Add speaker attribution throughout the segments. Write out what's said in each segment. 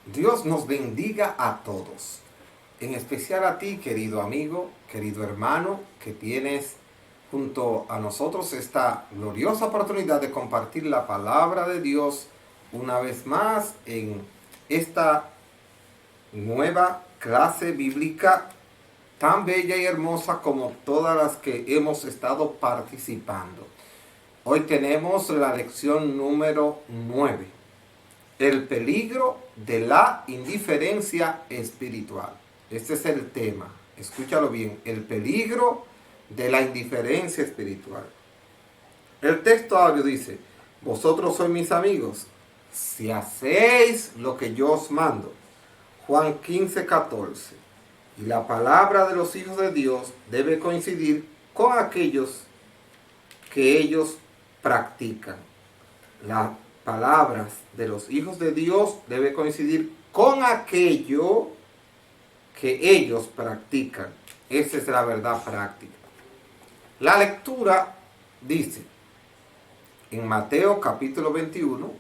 Speaker 1: Dios nos bendiga a todos, en especial a ti, querido amigo, querido hermano, que tienes junto a nosotros esta gloriosa oportunidad de compartir la palabra de Dios una vez más en esta nueva clase bíblica tan bella y hermosa como todas las que hemos estado participando. Hoy tenemos la lección número 9. El peligro de la indiferencia espiritual. Este es el tema. Escúchalo bien. El peligro de la indiferencia espiritual. El texto audio dice: vosotros sois mis amigos si hacéis lo que yo os mando. Juan 15:14. Y la palabra de los hijos de Dios debe coincidir con aquellos que ellos practican. Las palabras de los hijos de Dios debe coincidir con aquello que ellos practican. Esa es la verdad práctica. La lectura dice en Mateo capítulo 21,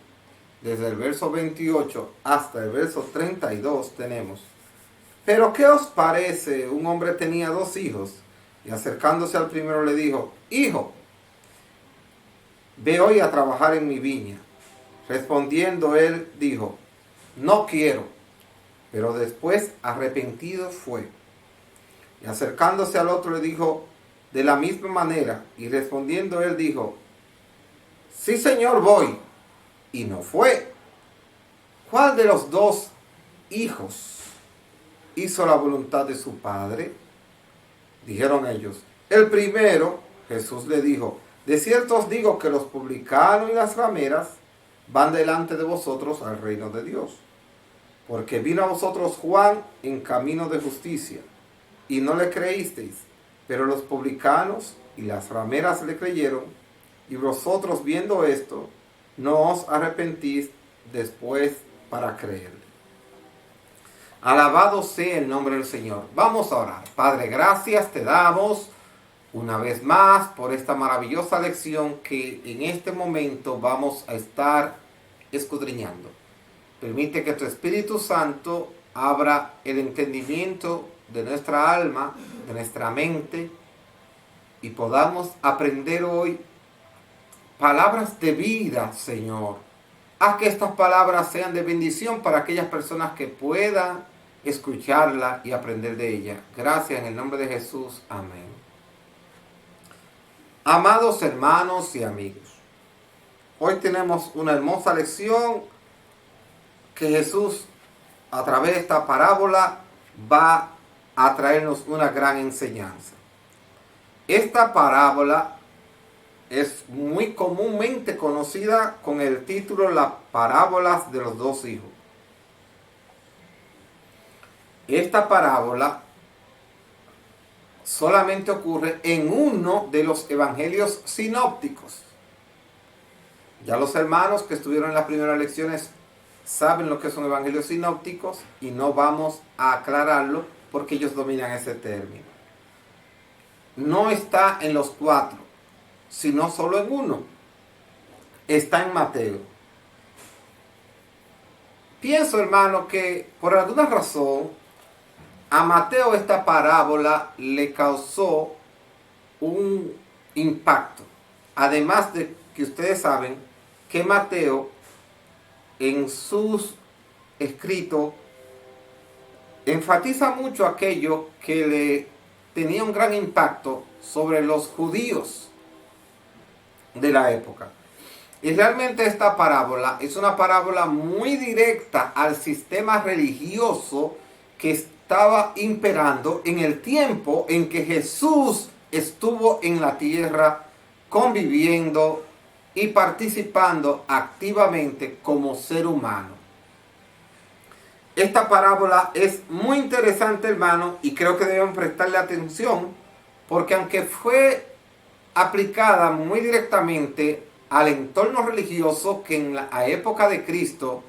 Speaker 1: desde el verso 28 hasta el verso 32 tenemos: pero ¿qué os parece? Un hombre tenía 2 hijos, y acercándose al primero le dijo: hijo, ve hoy a trabajar en mi viña. Respondiendo él dijo: no quiero. Pero después arrepentido fue. Y acercándose al otro le dijo de la misma manera. Y respondiendo él dijo: sí, Señor, voy. Y no fue. ¿Cuál de los 2 hijos hizo la voluntad de su padre? Dijeron ellos: el primero. Jesús le dijo: de cierto os digo que los publicanos y las rameras van delante de vosotros al reino de Dios. Porque vino a vosotros Juan en camino de justicia, y no le creísteis, pero los publicanos y las rameras le creyeron, y vosotros viendo esto, no os arrepentís después para creerle. Alabado sea el nombre del Señor. Vamos a orar. Padre, gracias te damos una vez más por esta maravillosa lección que en este momento vamos a estar escudriñando. Permite que tu Espíritu Santo abra el entendimiento de nuestra alma, de nuestra mente, y podamos aprender hoy palabras de vida, Señor. Haz que estas palabras sean de bendición para aquellas personas que puedan escucharla y aprender de ella. Gracias en el nombre de Jesús. Amén. Amados hermanos y amigos, hoy tenemos una hermosa lección que Jesús, a través de esta parábola, va a traernos una gran enseñanza. Esta parábola es muy comúnmente conocida con el título Las parábolas de los 2 hijos. Esta parábola solamente ocurre en uno de los evangelios sinópticos. Ya los hermanos que estuvieron en las primeras lecciones saben lo que son evangelios sinópticos y no vamos a aclararlo porque ellos dominan ese término. No está en los 4, sino solo en uno. Está en Mateo. Pienso, hermano, que por alguna razón a Mateo esta parábola le causó un impacto. Además de que ustedes saben que Mateo en sus escritos enfatiza mucho aquello que le tenía un gran impacto sobre los judíos de la época. Y realmente esta parábola es una parábola muy directa al sistema religioso que estaba imperando en el tiempo en que Jesús estuvo en la tierra conviviendo y participando activamente como ser humano. Esta parábola es muy interesante, hermano, y creo que deben prestarle atención, porque aunque fue aplicada muy directamente al entorno religioso que en la época de Cristo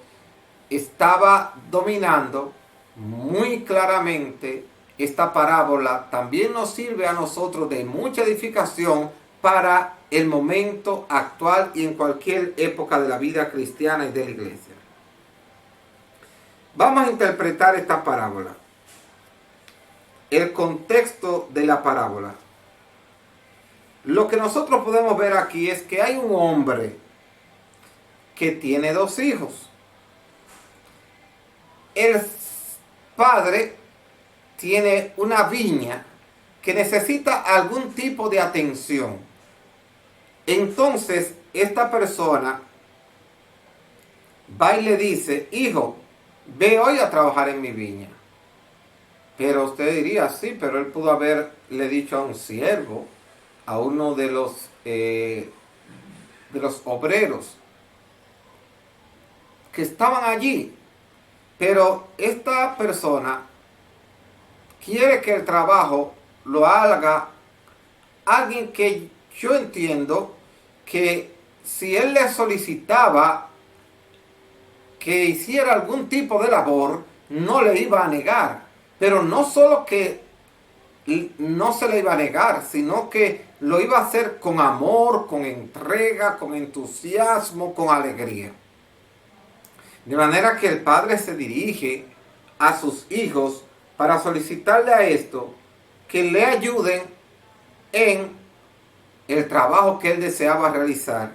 Speaker 1: estaba dominando, muy claramente esta parábola también nos sirve a nosotros de mucha edificación para el momento actual y en cualquier época de la vida cristiana y de la iglesia. Vamos a interpretar esta parábola. El contexto de la parábola. Lo que nosotros podemos ver aquí es que hay un hombre que tiene dos hijos. El padre tiene una viña que necesita algún tipo de atención. Entonces, esta persona va y le dice: hijo, ve hoy a trabajar en mi viña. Pero usted diría: sí, pero él pudo haberle dicho a un siervo, a uno de los obreros que estaban allí. Pero esta persona quiere que el trabajo lo haga alguien que yo entiendo que si él le solicitaba que hiciera algún tipo de labor, no le iba a negar. Pero no solo que no se le iba a negar, sino que lo iba a hacer con amor, con entrega, con entusiasmo, con alegría. De manera que el padre se dirige a sus hijos para solicitarle a esto que le ayuden en el trabajo que él deseaba realizar,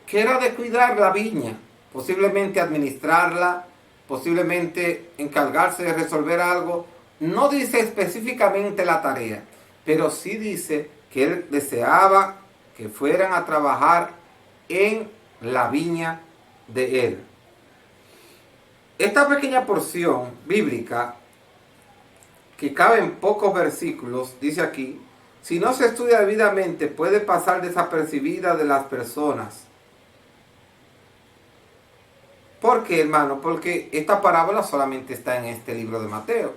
Speaker 1: que era de cuidar la viña, posiblemente administrarla, posiblemente encargarse de resolver algo. No dice específicamente la tarea, pero sí dice que él deseaba que fueran a trabajar en la viña de él. Esta pequeña porción bíblica, que cabe en pocos versículos, dice aquí: si no se estudia debidamente, puede pasar desapercibida de las personas. ¿Por qué, hermano? Porque esta parábola solamente está en este libro de Mateo.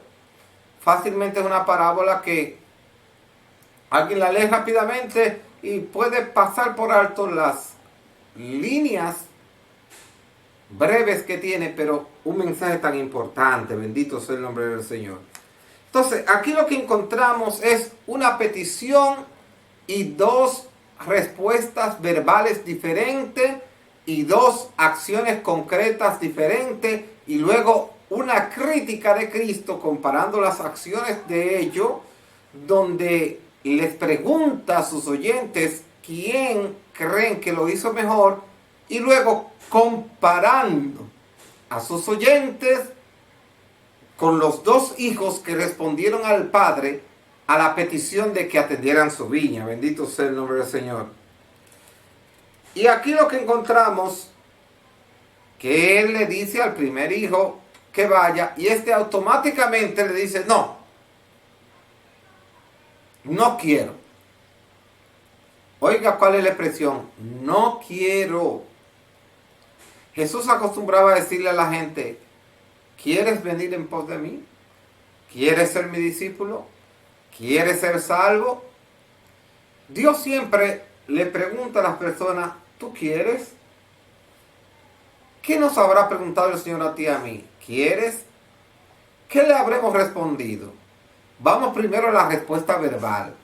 Speaker 1: Fácilmente es una parábola que alguien la lee rápidamente y puede pasar por alto las líneas breves que tiene, pero un mensaje tan importante. Bendito sea el nombre del Señor. Entonces, aquí lo que encontramos es una petición y dos respuestas verbales diferentes y dos acciones concretas diferentes, y luego una crítica de Cristo comparando las acciones de ellos, donde les pregunta a sus oyentes quién creen que lo hizo mejor, y luego comparando a sus oyentes con los dos hijos que respondieron al padre a la petición de que atendieran su viña. Bendito sea el nombre del Señor. Y aquí lo que encontramos, que él le dice al primer hijo que vaya, y este automáticamente le dice: no, no quiero. Oiga, ¿cuál es la expresión? No quiero. Jesús acostumbraba a decirle a la gente: ¿quieres venir en pos de mí? ¿Quieres ser mi discípulo? ¿Quieres ser salvo? Dios siempre le pregunta a las personas: ¿tú quieres? ¿Qué nos habrá preguntado el Señor a ti y a mí? ¿Quieres? ¿Qué le habremos respondido? Vamos primero a la respuesta verbal.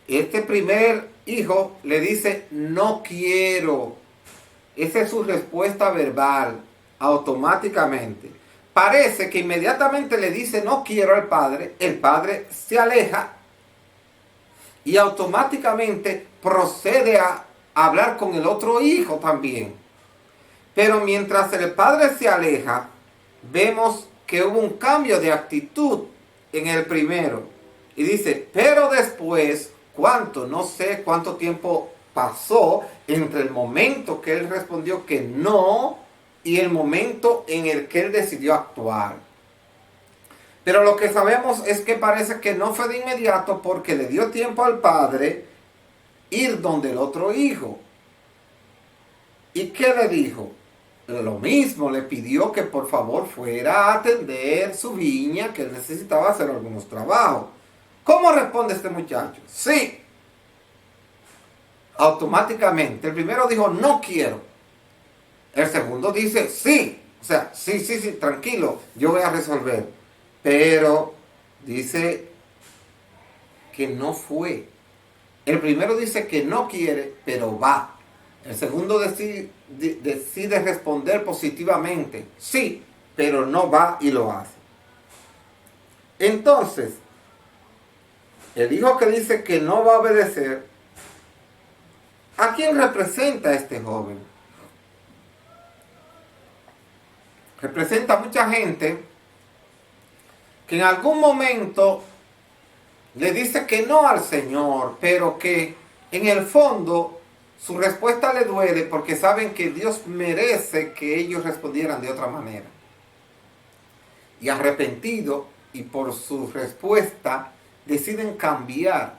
Speaker 1: Este primer hijo le dice: no quiero. Esa es su respuesta verbal, automáticamente. Parece que inmediatamente le dice no quiero al padre, el padre se aleja y automáticamente procede a hablar con el otro hijo también. Pero mientras el padre se aleja, vemos que hubo un cambio de actitud en el primero. Y dice: pero después, no sé cuánto tiempo pasó entre el momento que él respondió que no y el momento en el que él decidió actuar. Pero lo que sabemos es que parece que no fue de inmediato, porque le dio tiempo al padre ir donde el otro hijo. ¿Y qué le dijo? Lo mismo, le pidió que por favor fuera a atender su viña, que él necesitaba hacer algunos trabajos. ¿Cómo responde este muchacho? Sí. Automáticamente. El primero dijo no quiero. El segundo dice sí. O sea, sí, tranquilo, yo voy a resolver. Pero dice que no fue. El primero dice que no quiere, pero va. El segundo decide responder positivamente, sí, pero no va y lo hace. Entonces, el hijo que dice que no va a obedecer, ¿a quién representa este joven? Representa a mucha gente que en algún momento le dice que no al Señor, pero que en el fondo su respuesta le duele porque saben que Dios merece que ellos respondieran de otra manera. Y arrepentido y por su respuesta deciden cambiar.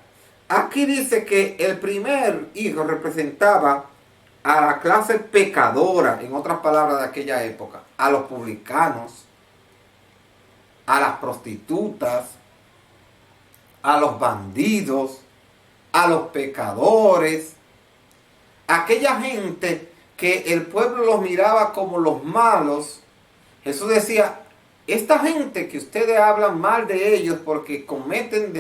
Speaker 1: Aquí dice que el primer hijo representaba a la clase pecadora, en otras palabras de aquella época, a los publicanos, a las prostitutas, a los bandidos, a los pecadores, aquella gente que el pueblo los miraba como los malos. Jesús decía, esta gente que ustedes hablan mal de ellos porque cometen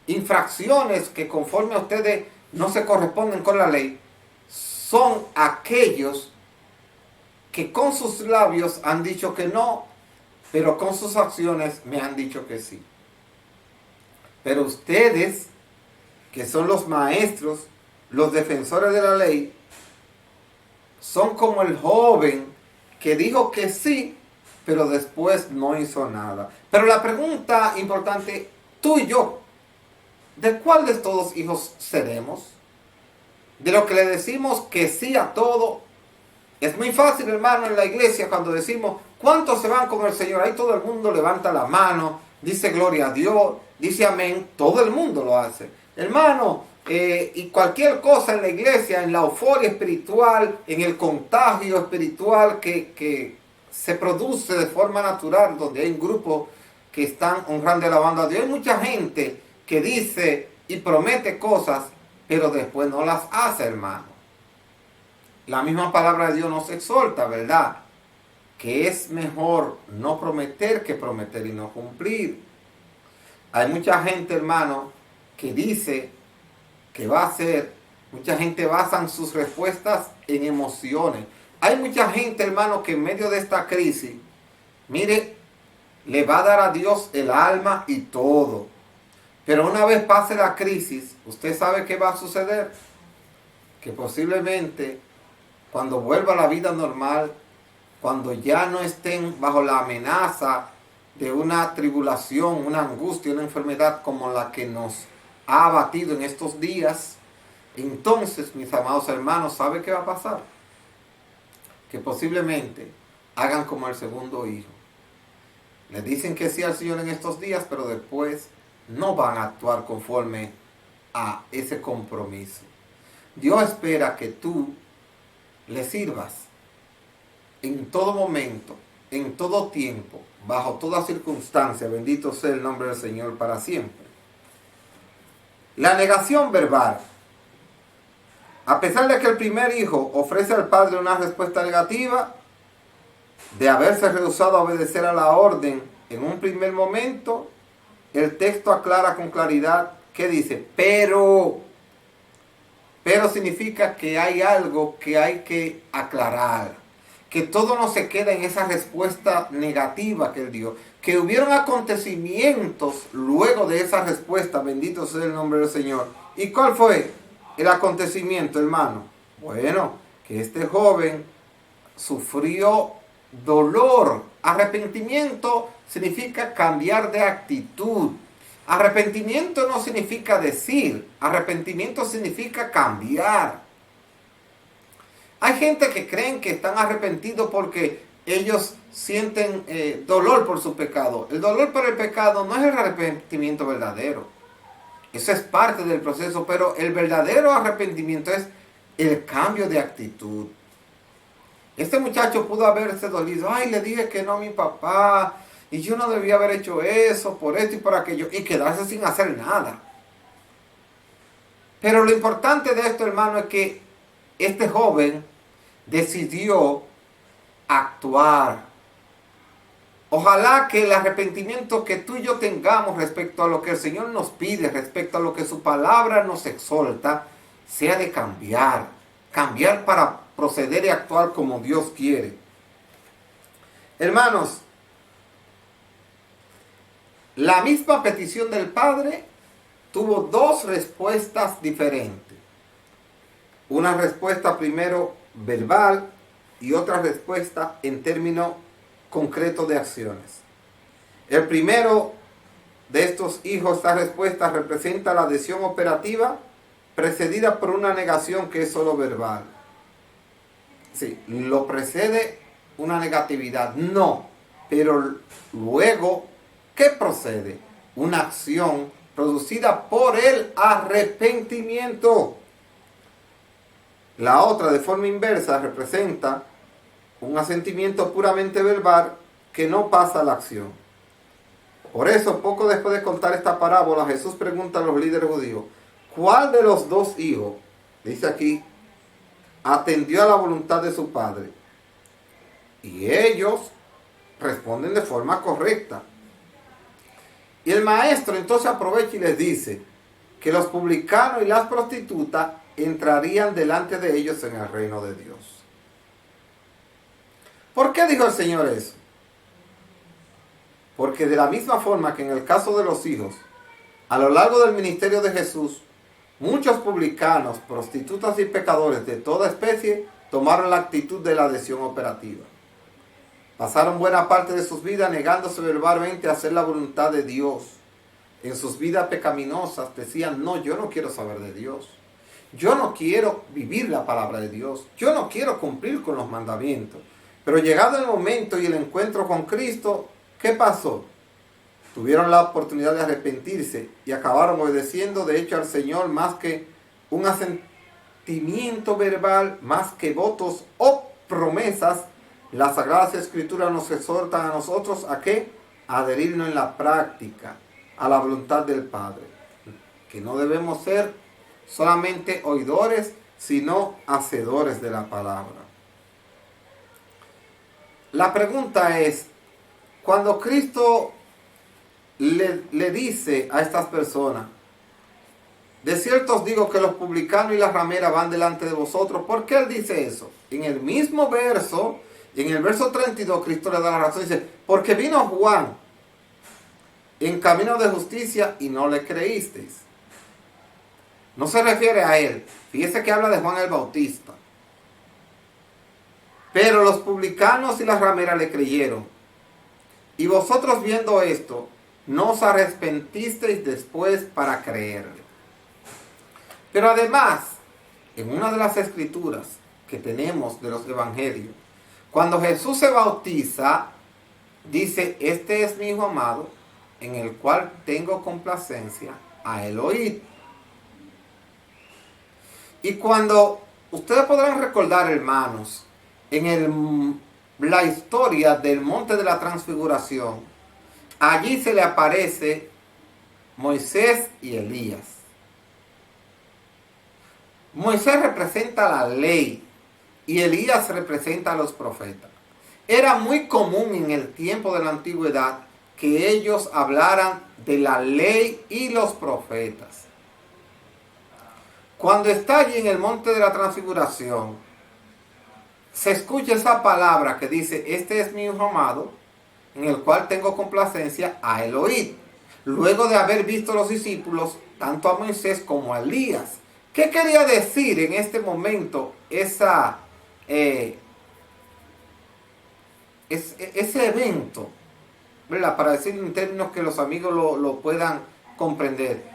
Speaker 1: infracciones que conforme a ustedes no se corresponden con la ley, son aquellos que con sus labios han dicho que no, pero con sus acciones me han dicho que sí. Pero ustedes, que son los maestros, los defensores de la ley, son como el joven que dijo que sí, pero después no hizo nada. Pero la pregunta importante, tú y yo, ¿de cuál de estos hijos seremos? De lo que le decimos que sí a todo. Es muy fácil, hermano, en la iglesia cuando decimos, ¿cuántos se van con el Señor? Ahí todo el mundo levanta la mano, dice gloria a Dios, dice amén, todo el mundo lo hace. Hermano, y cualquier cosa en la iglesia, en la euforia espiritual, en el contagio espiritual que se produce de forma natural, donde hay un grupo que están honrando y alabando a Dios. Hay mucha gente que dice y promete cosas, pero después no las hace, hermano. La misma palabra de Dios nos exhorta, ¿verdad? Que es mejor no prometer que prometer y no cumplir. Hay mucha gente, hermano, que dice que va a hacer. Mucha gente basa sus respuestas en emociones. Hay mucha gente, hermano, que en medio de esta crisis, mire, le va a dar a Dios el alma y todo. Pero una vez pase la crisis, ¿usted sabe qué va a suceder? Que posiblemente cuando vuelva a la vida normal, cuando ya no estén bajo la amenaza de una tribulación, una angustia, una enfermedad como la que nos ha abatido en estos días, entonces, mis amados hermanos, ¿sabe qué va a pasar? Que posiblemente hagan como el segundo hijo. Le dicen que sí al Señor en estos días, pero después no van a actuar conforme a ese compromiso. Dios espera que tú le sirvas en todo momento, en todo tiempo, bajo toda circunstancia. Bendito sea el nombre del Señor para siempre. La negación verbal. A pesar de que el primer hijo ofrece al padre una respuesta negativa, de haberse rehusado a obedecer a la orden en un primer momento, el texto aclara con claridad que dice, pero significa que hay algo que hay que aclarar, que todo no se queda en esa respuesta negativa que él dio, que hubieron acontecimientos luego de esa respuesta, bendito sea el nombre del Señor. ¿Y cuál fue el acontecimiento, hermano? Bueno, que este joven sufrió dolor. Arrepentimiento significa cambiar de actitud. Arrepentimiento no significa decir, arrepentimiento significa cambiar. Hay gente que creen que están arrepentidos porque ellos sienten dolor por su pecado. El dolor por el pecado no es el arrepentimiento verdadero. Eso es parte del proceso, pero el verdadero arrepentimiento es el cambio de actitud. Este muchacho pudo haberse dolido. Ay, le dije que no a mi papá. Y yo no debía haber hecho eso, por esto y por aquello. Y quedarse sin hacer nada. Pero lo importante de esto, hermano, es que este joven decidió actuar. Ojalá que el arrepentimiento que tú y yo tengamos respecto a lo que el Señor nos pide, respecto a lo que su palabra nos exhorta, sea de cambiar, cambiar para proceder y actuar como Dios quiere. Hermanos, la misma petición del Padre tuvo dos respuestas diferentes. Una respuesta primero verbal y otra respuesta en términos concretos de acciones. El primero de estos hijos, esta respuesta representa la adhesión operativa precedida por una negación que es solo verbal. Sí, lo precede una negatividad, no, pero luego, ¿qué procede? Una acción producida por el arrepentimiento. La otra, de forma inversa, representa un asentimiento puramente verbal que no pasa a la acción. Por eso, poco después de contar esta parábola, Jesús pregunta a los líderes judíos, ¿cuál de los dos hijos, dice aquí, atendió a la voluntad de su padre? Y ellos responden de forma correcta. Y el maestro entonces aprovecha y les dice que los publicanos y las prostitutas entrarían delante de ellos en el reino de Dios. ¿Por qué dijo el Señor eso? Porque de la misma forma que en el caso de los hijos, a lo largo del ministerio de Jesús, muchos publicanos, prostitutas y pecadores de toda especie tomaron la actitud de la adhesión operativa. Pasaron buena parte de sus vidas negándose verbalmente a hacer la voluntad de Dios. En sus vidas pecaminosas decían, no, yo no quiero saber de Dios. Yo no quiero vivir la palabra de Dios. Yo no quiero cumplir con los mandamientos. Pero llegado el momento y el encuentro con Cristo, ¿qué pasó? Tuvieron la oportunidad de arrepentirse y acabaron obedeciendo, de hecho, al Señor más que un asentimiento verbal, más que votos o promesas. Las Sagradas Escrituras nos exhortan a nosotros a ¿qué? A adherirnos en la práctica a la voluntad del Padre. Que no debemos ser solamente oidores, sino hacedores de la palabra. La pregunta es, cuando Cristo le dice a estas personas, de cierto os digo que los publicanos y las rameras van delante de vosotros, ¿por qué Él dice eso? En el mismo verso, en el verso 32, Cristo le da la razón, dice, porque vino Juan en camino de justicia y no le creísteis. No se refiere a él, fíjese que habla de Juan el Bautista. Pero los publicanos y las rameras le creyeron. Y vosotros viendo esto, no os arrepentisteis después para creerle. Pero además, en una de las escrituras que tenemos de los evangelios, cuando Jesús se bautiza, dice, este es mi Hijo amado, en el cual tengo complacencia, a él oíd. Y cuando, ustedes podrán recordar, hermanos, en la historia del Monte de la Transfiguración, allí se le aparece Moisés y Elías. Moisés representa la ley y Elías representa a los profetas. Era muy común en el tiempo de la antigüedad que ellos hablaran de la ley y los profetas. Cuando está allí en el Monte de la Transfiguración, se escucha esa palabra que dice, este es mi Hijo amado, en el cual tengo complacencia, a él oíd. Luego de haber visto los discípulos, tanto a Moisés como a Elías. ¿Qué quería decir en este momento ese evento? ¿Verdad? Para decirlo en términos que los amigos lo puedan comprender.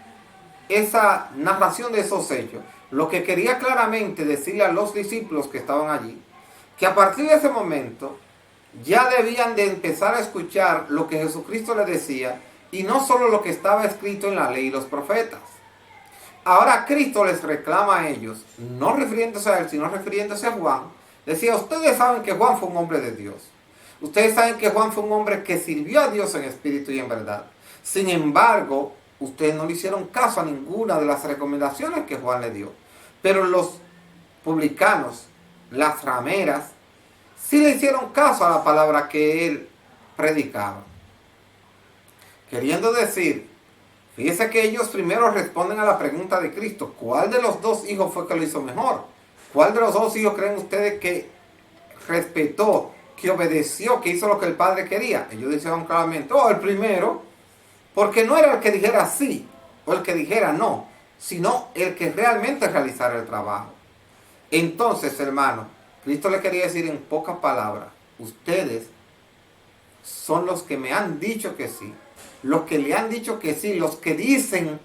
Speaker 1: Esa narración de esos hechos. Lo que quería claramente decirle a los discípulos que estaban allí, que a partir de ese momento ya debían de empezar a escuchar lo que Jesucristo les decía y no solo lo que estaba escrito en la ley y los profetas. Ahora Cristo les reclama a ellos, no refiriéndose a él, sino refiriéndose a Juan. Decía, ustedes saben que Juan fue un hombre de Dios. Ustedes saben que Juan fue un hombre que sirvió a Dios en espíritu y en verdad. Sin embargo, ustedes no le hicieron caso a ninguna de las recomendaciones que Juan le dio. Pero los publicanos, las rameras, sí le hicieron caso a la palabra que él predicaba. Queriendo decir, fíjese que ellos primero responden a la pregunta de Cristo, ¿cuál de los dos hijos fue que lo hizo mejor? ¿Cuál de los dos hijos creen ustedes que respetó, que obedeció, que hizo lo que el padre quería? Ellos dijeron claramente, oh, el primero, porque no era el que dijera sí o el que dijera no, sino el que realmente realizara el trabajo. Entonces, hermano, Cristo le quería decir en pocas palabras, ustedes son los que me han dicho que sí, los que le han dicho que sí, los que dicen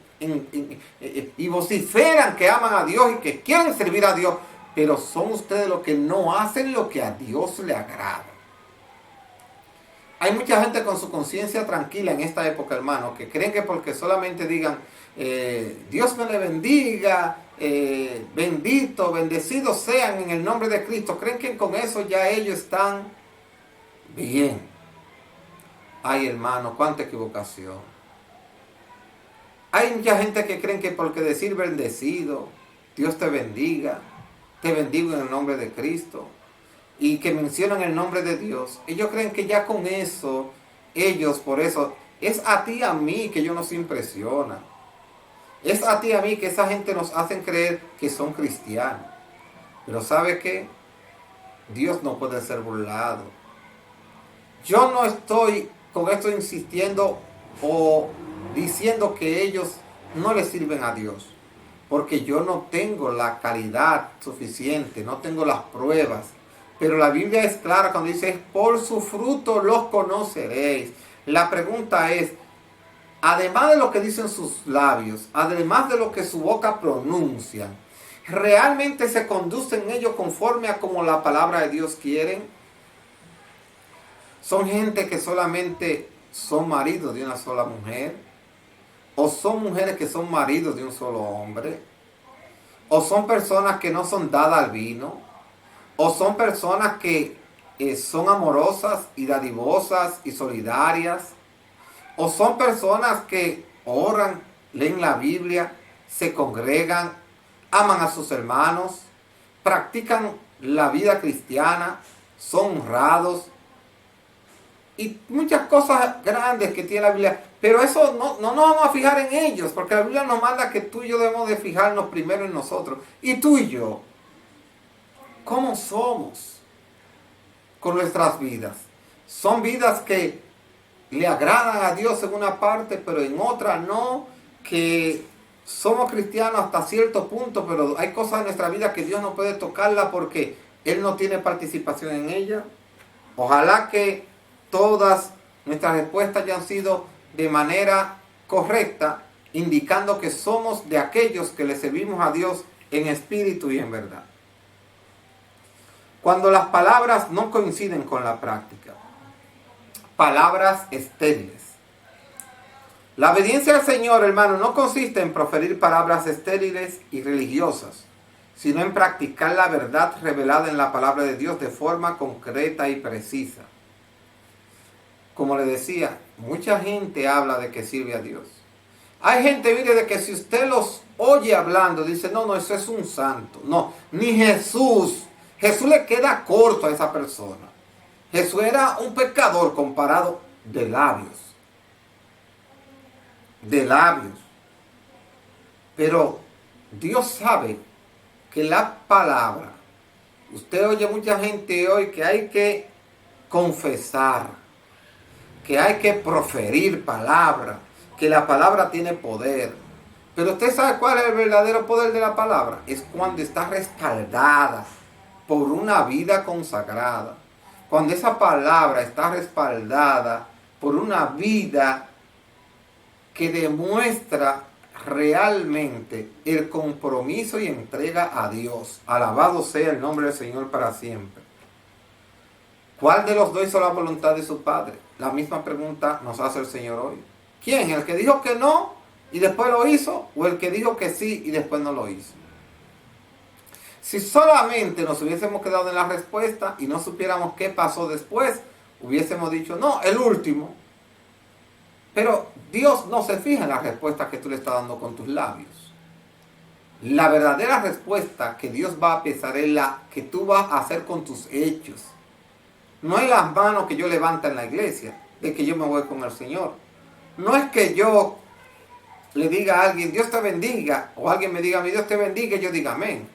Speaker 1: y vociferan que aman a Dios y que quieren servir a Dios, pero son ustedes los que no hacen lo que a Dios le agrada. Hay mucha gente con su conciencia tranquila en esta época, hermano, que creen que porque solamente digan, Dios me le bendiga, bendito, bendecidos sean en el nombre de Cristo, creen que con eso ya ellos están bien. Ay, hermano, cuánta equivocación. Hay mucha gente que creen que porque decir bendecido, Dios te bendiga, te bendigo en el nombre de Cristo, y que mencionan el nombre de Dios, ellos creen que ya con eso, ellos por eso, es a ti y a mí que ellos nos impresionan. Es a ti y a mí que esa gente nos hacen creer que son cristianos. Pero ¿sabe qué? Dios no puede ser burlado. Yo no estoy con esto insistiendo o diciendo que ellos no le sirven a Dios, porque yo no tengo la calidad suficiente, no tengo las pruebas. Pero la Biblia es clara cuando dice, por su fruto los conoceréis. La pregunta es, además de lo que dicen sus labios, además de lo que su boca pronuncia, ¿realmente se conducen ellos conforme a como la palabra de Dios quiere? ¿Son gente que solamente son maridos de una sola mujer? ¿O son mujeres que son maridos de un solo hombre? ¿O son personas que no son dadas al vino? ¿O son personas que son amorosas y dadivosas y solidarias? ¿O son personas que oran, leen la Biblia, se congregan, aman a sus hermanos, practican la vida cristiana, son honrados? Y muchas cosas grandes que tiene la Biblia. Pero eso no nos vamos a fijar en ellos, porque la Biblia nos manda que tú y yo debemos de fijarnos primero en nosotros. Y tú y yo, ¿cómo somos con nuestras vidas? Son vidas que le agradan a Dios en una parte, pero en otra no, que somos cristianos hasta cierto punto, pero hay cosas en nuestra vida que Dios no puede tocarla porque Él no tiene participación en ella. Ojalá que todas nuestras respuestas hayan sido de manera correcta, indicando que somos de aquellos que le servimos a Dios en espíritu y en verdad. Cuando las palabras no coinciden con la práctica, palabras estériles. La obediencia al Señor, hermano, no consiste en proferir palabras estériles y religiosas, sino en practicar la verdad revelada en la palabra de Dios de forma concreta y precisa. Como le decía, mucha gente habla de que sirve a Dios. Hay gente, mire, de que si usted los oye hablando, dice, no, eso es un santo. No, ni Jesús. Jesús le queda corto a esa persona. Jesús era un pecador comparado de labios. De labios. Pero Dios sabe que la palabra, usted oye mucha gente hoy que hay que confesar, que hay que proferir palabra, que la palabra tiene poder. Pero usted sabe cuál es el verdadero poder de la palabra. Es cuando está respaldada por una vida consagrada. Cuando esa palabra está respaldada por una vida que demuestra realmente el compromiso y entrega a Dios. Alabado sea el nombre del Señor para siempre. ¿Cuál de los dos hizo la voluntad de su Padre? La misma pregunta nos hace el Señor hoy. ¿Quién? ¿El que dijo que no y después lo hizo? ¿O el que dijo que sí y después no lo hizo? Si solamente nos hubiésemos quedado en la respuesta y no supiéramos qué pasó después, hubiésemos dicho, no, el último. Pero Dios no se fija en la respuesta que tú le estás dando con tus labios. La verdadera respuesta que Dios va a pesar es la que tú vas a hacer con tus hechos. No es las manos que yo levanto en la iglesia, de que yo me voy con el Señor. No es que yo le diga a alguien, Dios te bendiga, o alguien me diga a mí, Dios te bendiga, y yo diga amén.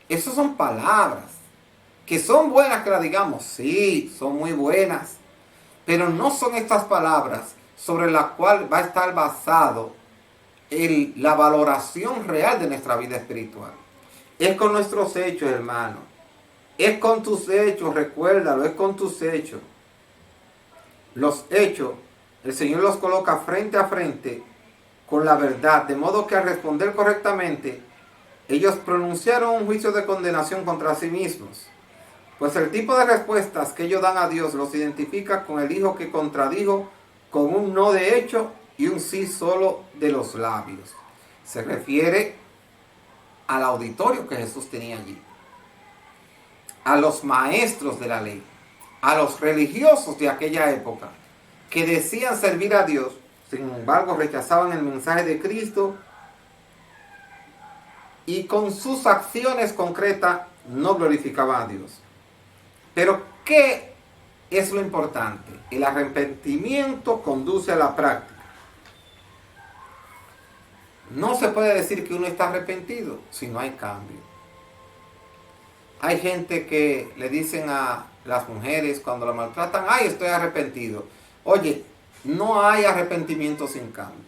Speaker 1: Esas son palabras que son buenas que las digamos, sí, son muy buenas, pero no son estas palabras sobre las cuales va a estar basado la valoración real de nuestra vida espiritual. Es con nuestros hechos, hermano. Es con tus hechos, recuérdalo, es con tus hechos. Los hechos, el Señor los coloca frente a frente con la verdad, de modo que al responder correctamente, ellos pronunciaron un juicio de condenación contra sí mismos. Pues el tipo de respuestas que ellos dan a Dios los identifica con el hijo que contradijo con un no de hecho y un sí solo de los labios. Se refiere al auditorio que Jesús tenía allí, a los maestros de la ley, a los religiosos de aquella época, que decían servir a Dios, sin embargo rechazaban el mensaje de Cristo y con sus acciones concretas no glorificaban a Dios. Pero ¿qué es lo importante? El arrepentimiento conduce a la práctica. No se puede decir que uno está arrepentido si no hay cambio. Hay gente que le dicen a las mujeres cuando la maltratan, ay, estoy arrepentido. Oye, no hay arrepentimiento sin cambio.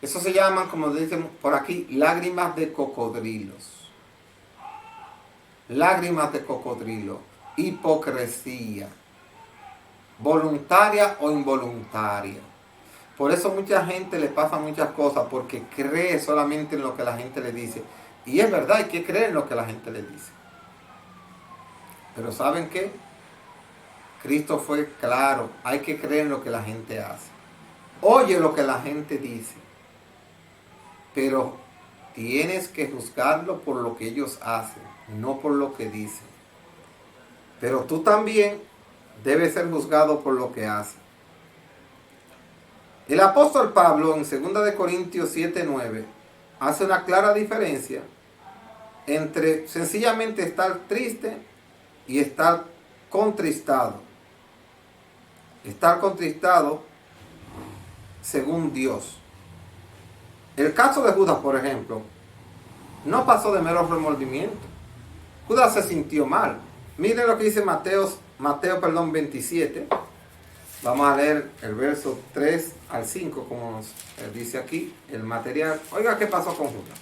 Speaker 1: Eso se llaman, como dicen por aquí, lágrimas de cocodrilos. Lágrimas de cocodrilo. Hipocresía. Voluntaria o involuntaria. Por eso mucha gente le pasa muchas cosas, porque cree solamente en lo que la gente le dice. Y es verdad, hay que creer en lo que la gente le dice. Pero ¿saben qué? Cristo fue claro, hay que creer en lo que la gente hace. Oye lo que la gente dice, pero tienes que juzgarlo por lo que ellos hacen, no por lo que dicen. Pero tú también debes ser juzgado por lo que haces. El apóstol Pablo en 2 de Corintios 7:9 hace una clara diferencia entre sencillamente estar triste y estar contristado. Estar contristado según Dios. El caso de Judas, por ejemplo, no pasó de mero remordimiento. Judas se sintió mal. Miren lo que dice Mateo 27. Vamos a leer el verso 3 al 5, como nos dice aquí el material. Oiga, ¿qué pasó con Judas?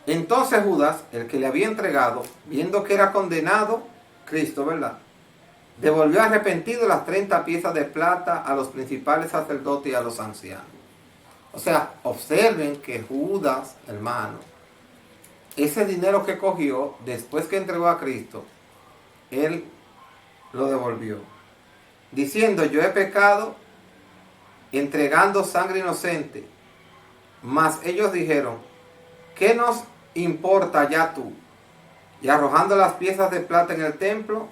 Speaker 1: Entonces Judas, el que le había entregado, viendo que era condenado, Cristo, ¿verdad?, devolvió arrepentido las 30 piezas de plata a los principales sacerdotes y a los ancianos. O sea, observen que Judas, hermano, ese dinero que cogió después que entregó a Cristo, él lo devolvió, diciendo, yo he pecado entregando sangre inocente. Mas ellos dijeron, ¿qué nos importa ya tú? Y arrojando las piezas de plata en el templo,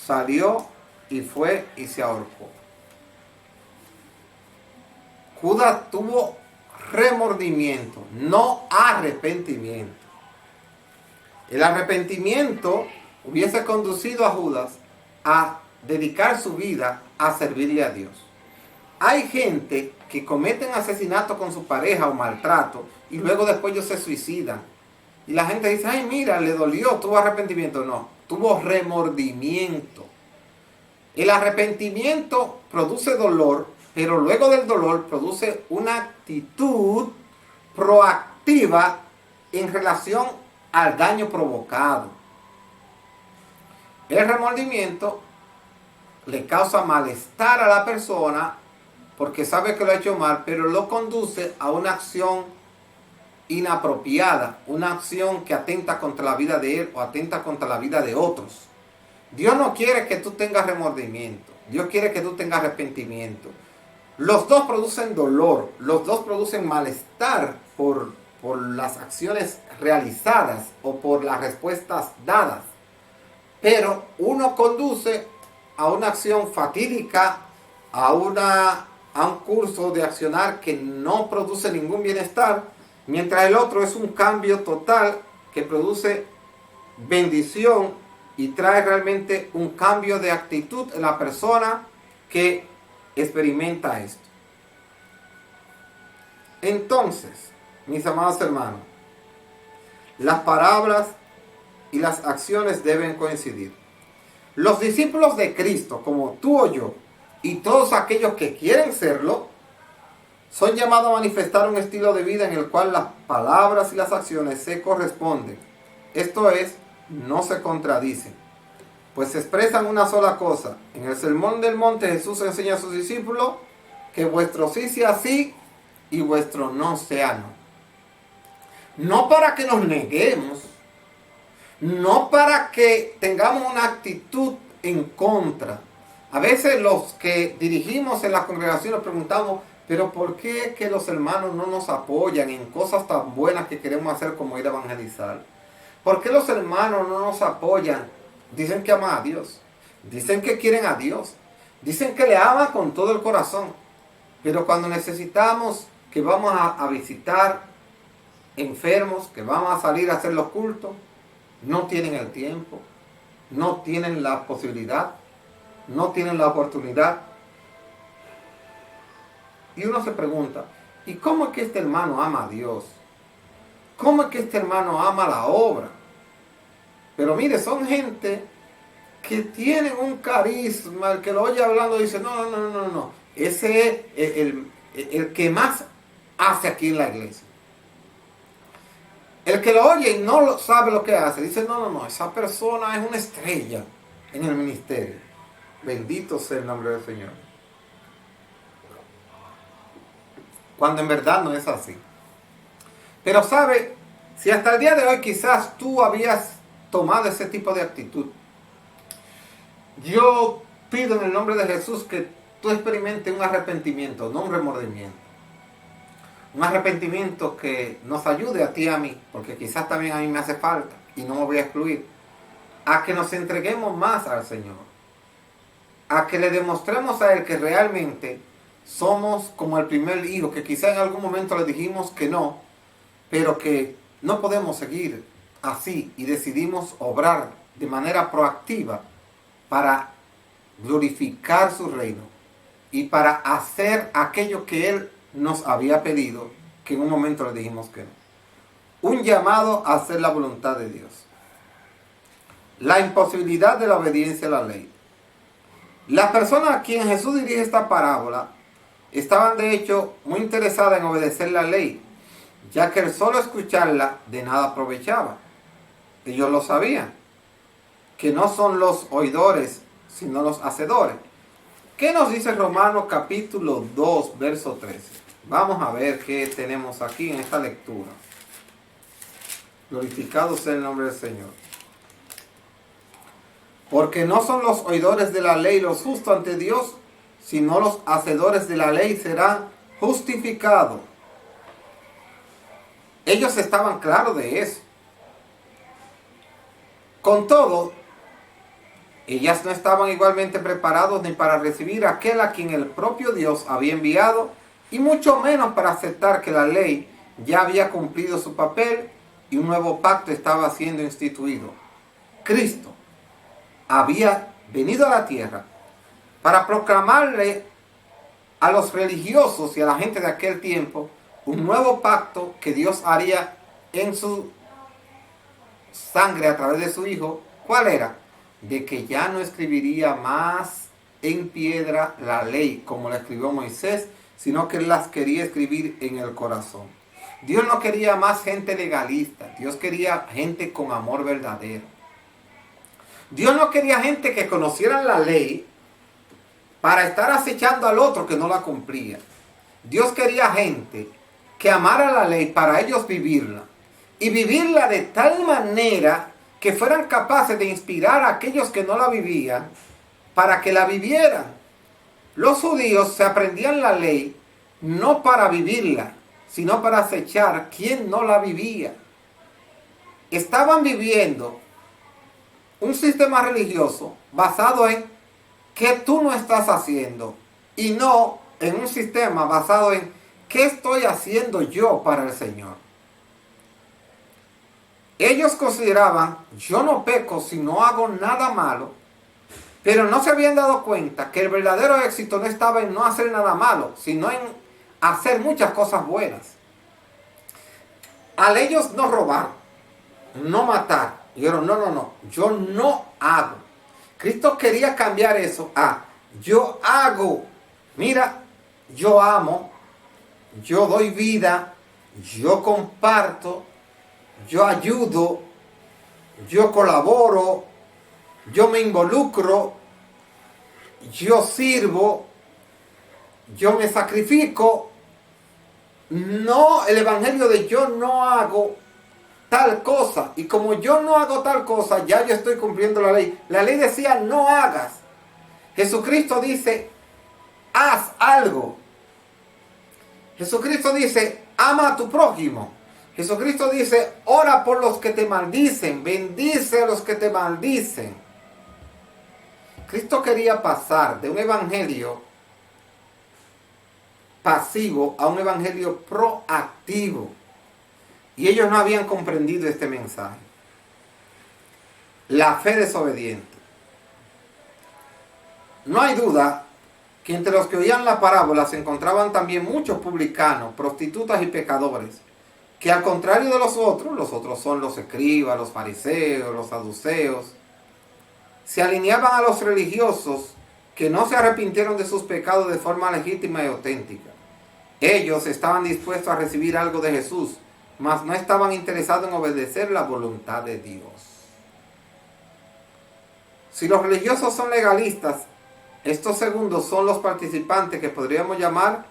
Speaker 1: salió y fue y se ahorcó. Judas tuvo remordimiento, no arrepentimiento. El arrepentimiento hubiese conducido a Judas a dedicar su vida a servirle a Dios. Hay gente que cometen asesinato con su pareja o maltrato y luego después ellos se suicidan. Y la gente dice, ay, mira, le dolió, tuvo arrepentimiento. No, tuvo remordimiento. El arrepentimiento produce dolor, pero luego del dolor produce una actitud proactiva en relación al daño provocado. El remordimiento le causa malestar a la persona porque sabe que lo ha hecho mal, pero lo conduce a una acción inapropiada, una acción que atenta contra la vida de él o atenta contra la vida de otros. Dios no quiere que tú tengas remordimiento, Dios quiere que tú tengas arrepentimiento. Los dos producen dolor, los dos producen malestar por las acciones realizadas o por las respuestas dadas. Pero uno conduce a una acción fatídica, a un curso de accionar que no produce ningún bienestar, mientras el otro es un cambio total que produce bendición y trae realmente un cambio de actitud en la persona que experimenta esto. Entonces, mis amados hermanos, las palabras y las acciones deben coincidir. Los discípulos de Cristo, como tú o yo, y todos aquellos que quieren serlo, son llamados a manifestar un estilo de vida en el cual las palabras y las acciones se corresponden. Esto es, no se contradicen, pues expresan una sola cosa. En el Sermón del Monte Jesús enseña a sus discípulos que vuestro sí sea sí y vuestro no sea no. No para que nos neguemos, no para que tengamos una actitud en contra. A veces los que dirigimos en la congregación nos preguntamos, pero ¿por qué que los hermanos no nos apoyan en cosas tan buenas que queremos hacer como ir a evangelizar? ¿Por qué los hermanos no nos apoyan? Dicen que aman a Dios, dicen que quieren a Dios, dicen que le aman con todo el corazón, pero cuando necesitamos que vamos a visitar enfermos, que vamos a salir a hacer los cultos, no tienen el tiempo, no tienen la posibilidad, no tienen la oportunidad. Y uno se pregunta, ¿y cómo es que este hermano ama a Dios? ¿Cómo es que este hermano ama la obra? Pero mire, son gente que tienen un carisma, el que lo oye hablando dice, no. Ese es el que más hace aquí en la iglesia. El que lo oye y no sabe lo que hace, dice, no, esa persona es una estrella en el ministerio. Bendito sea el nombre del Señor. Cuando en verdad no es así. Pero sabe, si hasta el día de hoy quizás tú habías tomado ese tipo de actitud, yo pido en el nombre de Jesús que tú experimentes un arrepentimiento, no un remordimiento. Un arrepentimiento que nos ayude a ti y a mí, porque quizás también a mí me hace falta, y no me voy a excluir, a que nos entreguemos más al Señor, a que le demostremos a Él que realmente somos como el primer hijo, que quizás en algún momento le dijimos que no, pero que no podemos seguir así y decidimos obrar de manera proactiva para glorificar su reino y para hacer aquello que Él nos había pedido, que en un momento le dijimos que no. Un llamado a hacer la voluntad de Dios. La imposibilidad de la obediencia a la ley. Las personas a quien Jesús dirige esta parábola estaban de hecho muy interesadas en obedecer la ley, ya que el solo escucharla de nada aprovechaba. Ellos lo sabían, que no son los oidores, sino los hacedores. ¿Qué nos dice Romanos capítulo 2, verso 13? Vamos a ver qué tenemos aquí en esta lectura. Glorificado sea el nombre del Señor. Porque no son los oidores de la ley los justos ante Dios, sino los hacedores de la ley serán justificados. Ellos estaban claros de eso. Con todo, ellas no estaban igualmente preparados ni para recibir a aquel a quien el propio Dios había enviado, y mucho menos para aceptar que la ley ya había cumplido su papel y un nuevo pacto estaba siendo instituido. Cristo había venido a la tierra para proclamarle a los religiosos y a la gente de aquel tiempo un nuevo pacto que Dios haría en su sangre a través de su Hijo. ¿Cuál era? De que ya no escribiría más en piedra la ley como la escribió Moisés, sino que él las quería escribir en el corazón. Dios no quería más gente legalista, Dios quería gente con amor verdadero. Dios no quería gente que conocieran la ley para estar acechando al otro que no la cumplía. Dios quería gente que amara la ley para ellos vivirla, y vivirla de tal manera que fueran capaces de inspirar a aquellos que no la vivían para que la vivieran. Los judíos se aprendían la ley no para vivirla, sino para acechar quien no la vivía. Estaban viviendo un sistema religioso basado en qué tú no estás haciendo, y no en un sistema basado en qué estoy haciendo yo para el Señor. Ellos consideraban, yo no peco si no hago nada malo, pero no se habían dado cuenta que el verdadero éxito no estaba en no hacer nada malo, sino en hacer muchas cosas buenas. Al ellos no robar, no matar, dijeron, no, yo no hago. Cristo quería cambiar eso a yo hago. Mira, yo amo, yo doy vida, yo comparto, yo ayudo, yo colaboro, yo me involucro, yo sirvo, yo me sacrifico. No, el evangelio de yo no hago tal cosa. Y como yo no hago tal cosa, ya yo estoy cumpliendo la ley. La ley decía no hagas. Jesucristo dice haz algo. Jesucristo dice ama a tu prójimo. Jesucristo dice ora por los que te maldicen, bendice a los que te maldicen. Cristo quería pasar de un evangelio pasivo a un evangelio proactivo. Y ellos no habían comprendido este mensaje. La fe desobediente. No hay duda que entre los que oían la parábola se encontraban también muchos publicanos, prostitutas y pecadores, que al contrario de los otros son los escribas, los fariseos, los saduceos, se alineaban a los religiosos que no se arrepintieron de sus pecados de forma legítima y auténtica. Ellos estaban dispuestos a recibir algo de Jesús, mas no estaban interesados en obedecer la voluntad de Dios. Si los religiosos son legalistas, estos segundos son los participantes que podríamos llamar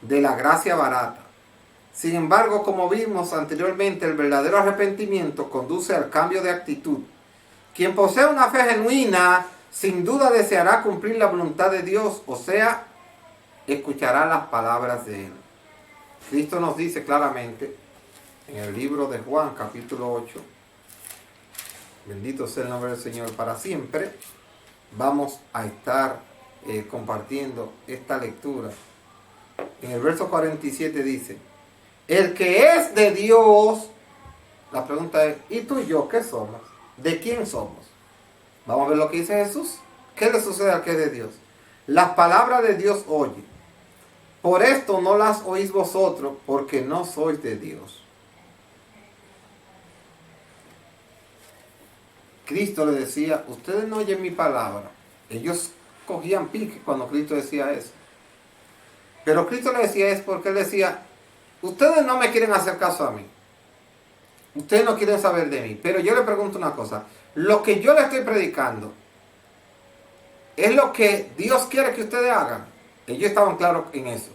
Speaker 1: de la gracia barata. Sin embargo, como vimos anteriormente, el verdadero arrepentimiento conduce al cambio de actitud. Quien posee una fe genuina, sin duda deseará cumplir la voluntad de Dios, o sea, escuchará las palabras de Él. Cristo nos dice claramente en el libro de Juan, capítulo 8, bendito sea el nombre del Señor para siempre. Vamos a estar compartiendo esta lectura. En el verso 47 dice, el que es de Dios, la pregunta es, ¿y tú y yo qué somos? ¿De quién somos? Vamos a ver lo que dice Jesús. ¿Qué le sucede al que es de Dios? Las palabras de Dios oye. Por esto no las oís vosotros, porque no sois de Dios. Cristo le decía, ustedes no oyen mi palabra. Ellos cogían pique cuando Cristo decía eso. Pero Cristo le decía eso porque él decía, ustedes no me quieren hacer caso a mí. Ustedes no quieren saber de mí. Pero yo le pregunto una cosa. Lo que yo le estoy predicando, ¿es lo que Dios quiere que ustedes hagan? Ellos estaban claros en eso.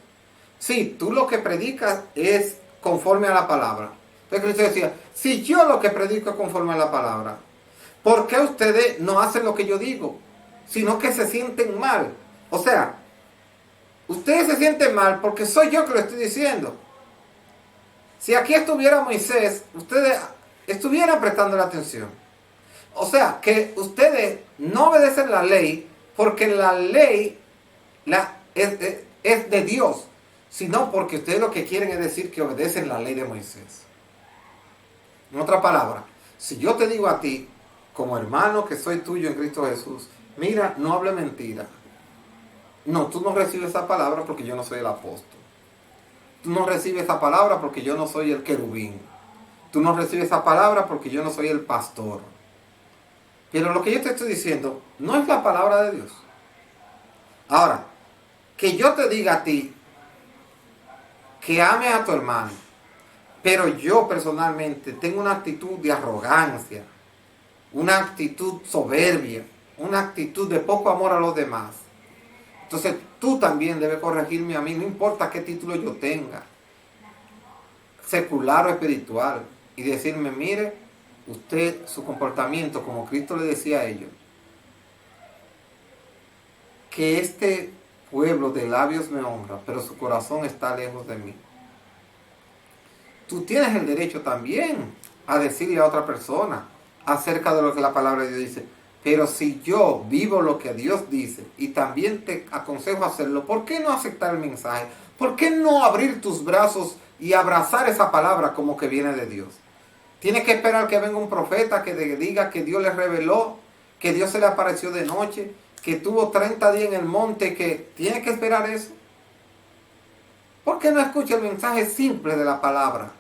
Speaker 1: Sí, tú lo que predicas es conforme a la palabra. Entonces Cristo decía, si yo lo que predico es conforme a la palabra, ¿por qué ustedes no hacen lo que yo digo? Sino que se sienten mal. O sea, ustedes se sienten mal porque soy yo que lo estoy diciendo. Si aquí estuviera Moisés, ustedes estuvieran prestando la atención. O sea, que ustedes no obedecen la ley porque la ley es de Dios, sino porque ustedes lo que quieren es decir que obedecen la ley de Moisés. En otra palabra, si yo te digo a ti, como hermano que soy tuyo en Cristo Jesús, mira, no hable mentira. No, tú no recibes esa palabra porque yo no soy el apóstol. Tú no recibes esa palabra porque yo no soy el querubín. Tú no recibes esa palabra porque yo no soy el pastor. Pero lo que yo te estoy diciendo no es la palabra de Dios. Ahora, que yo te diga a ti que ame a tu hermano, pero yo personalmente tengo una actitud de arrogancia, una actitud soberbia, una actitud de poco amor a los demás. Entonces tú también debes corregirme a mí, no importa qué título yo tenga, secular o espiritual, y decirme, mire, usted, su comportamiento, como Cristo le decía a ellos, que este pueblo de labios me honra, pero su corazón está lejos de mí. Tú tienes el derecho también a decirle a otra persona acerca de lo que la palabra de Dios dice. Pero si yo vivo lo que Dios dice y también te aconsejo hacerlo, ¿por qué no aceptar el mensaje? ¿Por qué no abrir tus brazos y abrazar esa palabra como que viene de Dios? Tienes que esperar que venga un profeta que te diga que Dios le reveló, que Dios se le apareció de noche, que tuvo 30 días en el monte, que tienes que esperar eso. ¿Por qué no escucha el mensaje simple de la palabra?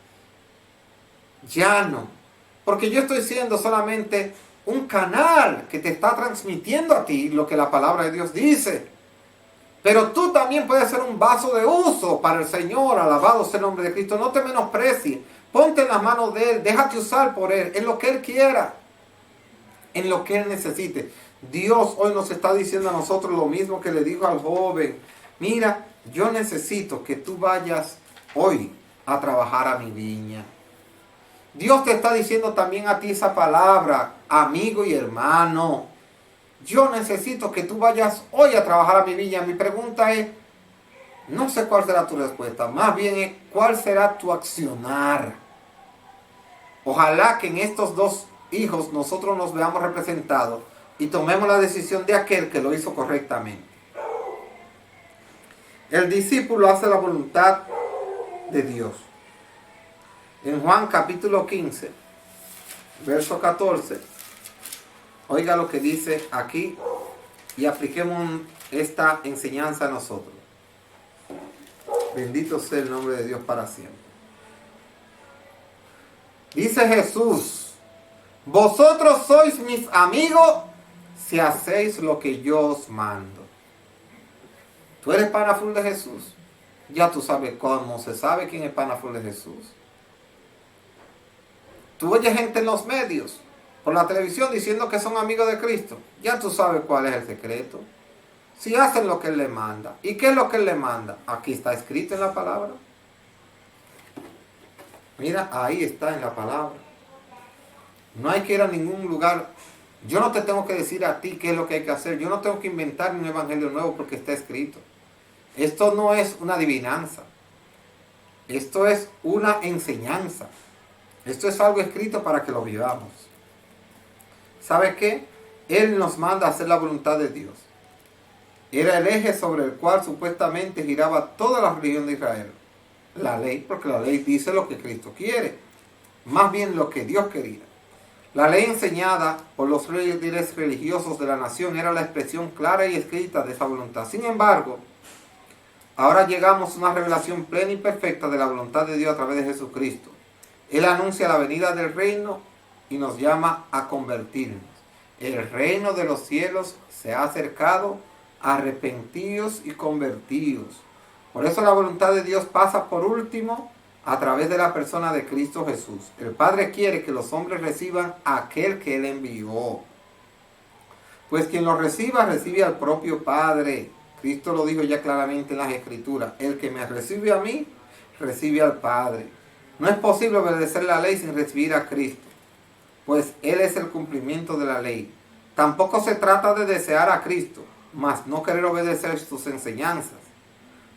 Speaker 1: Ya no. Porque yo estoy siendo solamente un canal que te está transmitiendo a ti lo que la palabra de Dios dice. Pero tú también puedes ser un vaso de uso para el Señor. Alabado sea el nombre de Cristo. No te menosprecies. Ponte en las manos de Él. Déjate usar por Él. En lo que Él quiera. En lo que Él necesite. Dios hoy nos está diciendo a nosotros lo mismo que le dijo al joven. Mira, yo necesito que tú vayas hoy a trabajar a mi viña. Dios te está diciendo también a ti esa palabra, amigo y hermano. Yo necesito que tú vayas hoy a trabajar a mi viña. Mi pregunta es, no sé cuál será tu respuesta, más bien es cuál será tu accionar. Ojalá que en estos dos hijos nosotros nos veamos representados y tomemos la decisión de aquel que lo hizo correctamente. El discípulo hace la voluntad de Dios. En Juan capítulo 15, verso 14, oiga lo que dice aquí y apliquemos esta enseñanza a nosotros. Bendito sea el nombre de Dios para siempre. Dice Jesús, vosotros sois mis amigos si hacéis lo que yo os mando. ¿Tú eres pana full de Jesús? Ya tú sabes cómo se sabe quién es pana full de Jesús. Tú oyes gente en los medios, por la televisión, diciendo que son amigos de Cristo. Ya tú sabes cuál es el secreto. Si hacen lo que Él le manda. ¿Y qué es lo que Él le manda? Aquí está escrito en la palabra. Mira, ahí está en la palabra. No hay que ir a ningún lugar. Yo no te tengo que decir a ti qué es lo que hay que hacer. Yo no tengo que inventar un evangelio nuevo porque está escrito. Esto no es una adivinanza. Esto es una enseñanza. Esto es algo escrito para que lo vivamos. ¿Sabe qué? Él nos manda a hacer la voluntad de Dios. Era el eje sobre el cual supuestamente giraba toda la religión de Israel. La ley, porque la ley dice lo que Cristo quiere. Más bien lo que Dios quería. La ley enseñada por los líderes religiosos de la nación era la expresión clara y escrita de esa voluntad. Sin embargo, ahora llegamos a una revelación plena y perfecta de la voluntad de Dios a través de Jesucristo. Él anuncia la venida del reino y nos llama a convertirnos. El reino de los cielos se ha acercado, arrepentidos y convertidos. Por eso la voluntad de Dios pasa por último a través de la persona de Cristo Jesús. El Padre quiere que los hombres reciban a aquel que Él envió. Pues quien lo reciba, recibe al propio Padre. Cristo lo dijo ya claramente en las Escrituras. El que me recibe a mí, recibe al Padre. No es posible obedecer la ley sin recibir a Cristo, pues Él es el cumplimiento de la ley. Tampoco se trata de desear a Cristo, mas no querer obedecer sus enseñanzas.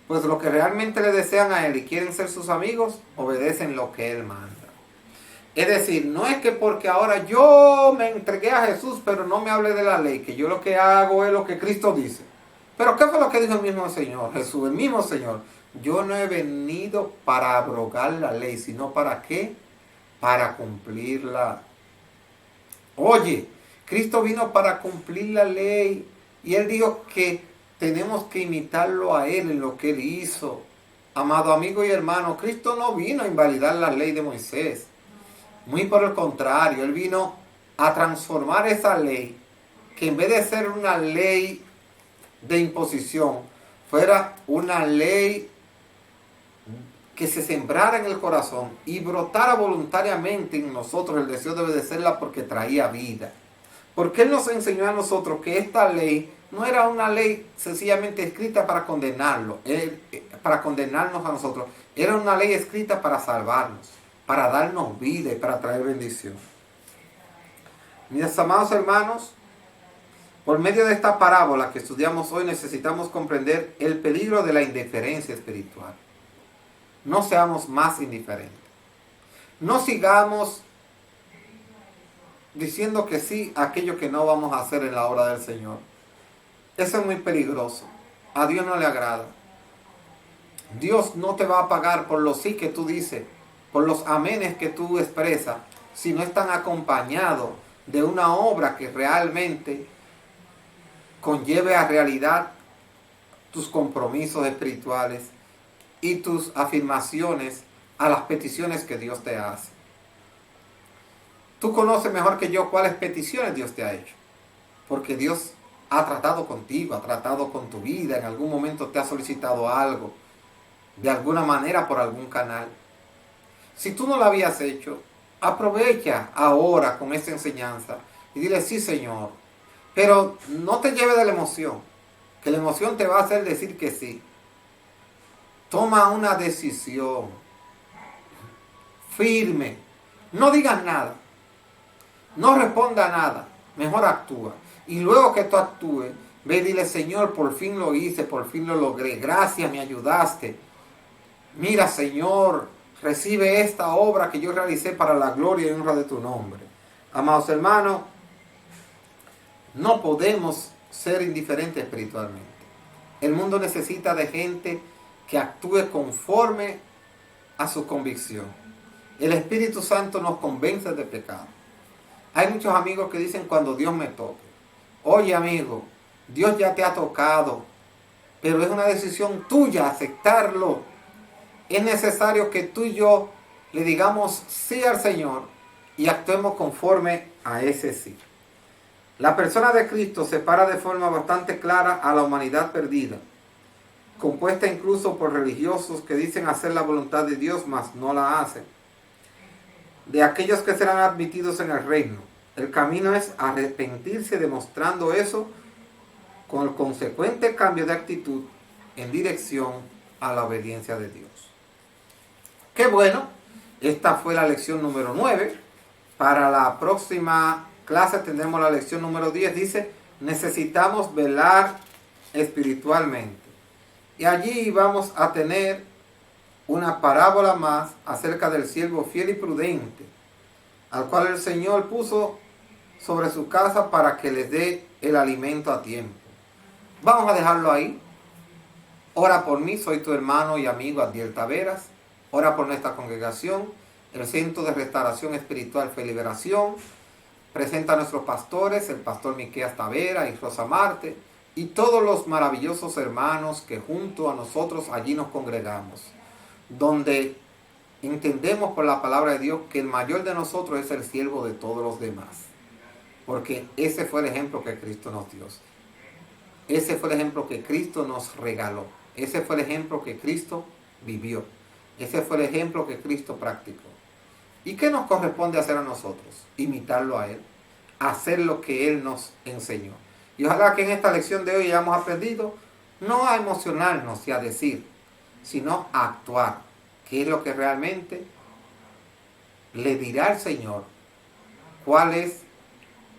Speaker 1: Pues los que realmente le desean a Él y quieren ser sus amigos, obedecen lo que Él manda. Es decir, no es que porque ahora yo me entregué a Jesús, pero no me hable de la ley, que yo lo que hago es lo que Cristo dice. Pero ¿qué fue lo que dijo el mismo Señor? Jesús, el mismo Señor. Yo no he venido para abrogar la ley, sino ¿para qué? Para cumplirla. Oye, Cristo vino para cumplir la ley. Y Él dijo que tenemos que imitarlo a Él en lo que Él hizo. Amado amigo y hermano, Cristo no vino a invalidar la ley de Moisés. Muy por el contrario, Él vino a transformar esa ley, que en vez de ser una ley de imposición, fuera una ley que se sembrara en el corazón y brotara voluntariamente en nosotros el deseo de obedecerla porque traía vida. Porque Él nos enseñó a nosotros que esta ley no era una ley sencillamente escrita para para condenarnos a nosotros. Era una ley escrita para salvarnos, para darnos vida y para traer bendición. Mis amados hermanos, por medio de esta parábola que estudiamos hoy necesitamos comprender el peligro de la indiferencia espiritual. No seamos más indiferentes. No sigamos diciendo que sí a aquello que no vamos a hacer en la obra del Señor. Eso es muy peligroso. A Dios no le agrada. Dios no te va a pagar por los sí que tú dices, por los amenes que tú expresas, si no están acompañados de una obra que realmente conlleve a realidad tus compromisos espirituales y tus afirmaciones a las peticiones que Dios te hace. Tú conoces mejor que yo cuáles peticiones Dios te ha hecho. Porque Dios ha tratado contigo, ha tratado con tu vida, en algún momento te ha solicitado algo, de alguna manera por algún canal. Si tú no lo habías hecho, aprovecha ahora con esta enseñanza y dile, sí, Señor, pero no te lleves de la emoción, que la emoción te va a hacer decir que sí. Toma una decisión firme, no digas nada, no responda a nada, mejor actúa. Y luego que tú actúes, ve y dile, Señor, por fin lo hice, por fin lo logré, gracias, me ayudaste. Mira, Señor, recibe esta obra que yo realicé para la gloria y honra de tu nombre. Amados hermanos, no podemos ser indiferentes espiritualmente. El mundo necesita de gente que actúe conforme a su convicción. El Espíritu Santo nos convence de pecado. Hay muchos amigos que dicen cuando Dios me toque. Oye, amigo, Dios ya te ha tocado, pero es una decisión tuya aceptarlo. Es necesario que tú y yo le digamos sí al Señor y actuemos conforme a ese sí. La persona de Cristo separa de forma bastante clara a la humanidad perdida, compuesta incluso por religiosos que dicen hacer la voluntad de Dios, mas no la hacen, de aquellos que serán admitidos en el reino. El camino es arrepentirse demostrando eso con el consecuente cambio de actitud en dirección a la obediencia de Dios. Qué bueno, esta fue la lección número 9. Para la próxima clase tendremos la lección número 10. Dice, necesitamos velar espiritualmente. Y allí vamos a tener una parábola más acerca del siervo fiel y prudente, al cual el Señor puso sobre su casa para que les dé el alimento a tiempo. Vamos a dejarlo ahí. Ora por mí, soy tu hermano y amigo Adiel Taveras. Ora por nuestra congregación, el Centro de Restauración Espiritual Fe y Liberación. Presenta a nuestros pastores, el pastor Miqueas Tavera y Rosa Marte, y todos los maravillosos hermanos que junto a nosotros allí nos congregamos, donde entendemos por la palabra de Dios que el mayor de nosotros es el siervo de todos los demás. Porque ese fue el ejemplo que Cristo nos dio. Ese fue el ejemplo que Cristo nos regaló. Ese fue el ejemplo que Cristo vivió. Ese fue el ejemplo que Cristo practicó. ¿Y qué nos corresponde hacer a nosotros? Imitarlo a Él. Hacer lo que Él nos enseñó. Y ojalá que en esta lección de hoy hayamos aprendido no a emocionarnos y a decir, sino a actuar. Que es lo que realmente le dirá al Señor cuál es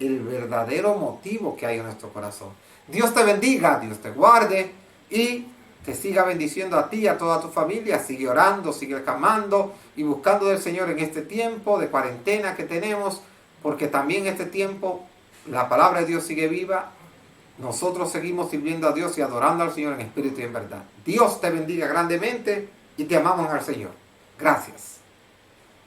Speaker 1: el verdadero motivo que hay en nuestro corazón. Dios te bendiga, Dios te guarde y te siga bendiciendo a ti y a toda tu familia. Sigue orando, sigue clamando y buscando del Señor en este tiempo de cuarentena que tenemos, porque también en este tiempo la palabra de Dios sigue viva. Nosotros seguimos sirviendo a Dios y adorando al Señor en espíritu y en verdad. Dios te bendiga grandemente y te amamos al Señor. Gracias.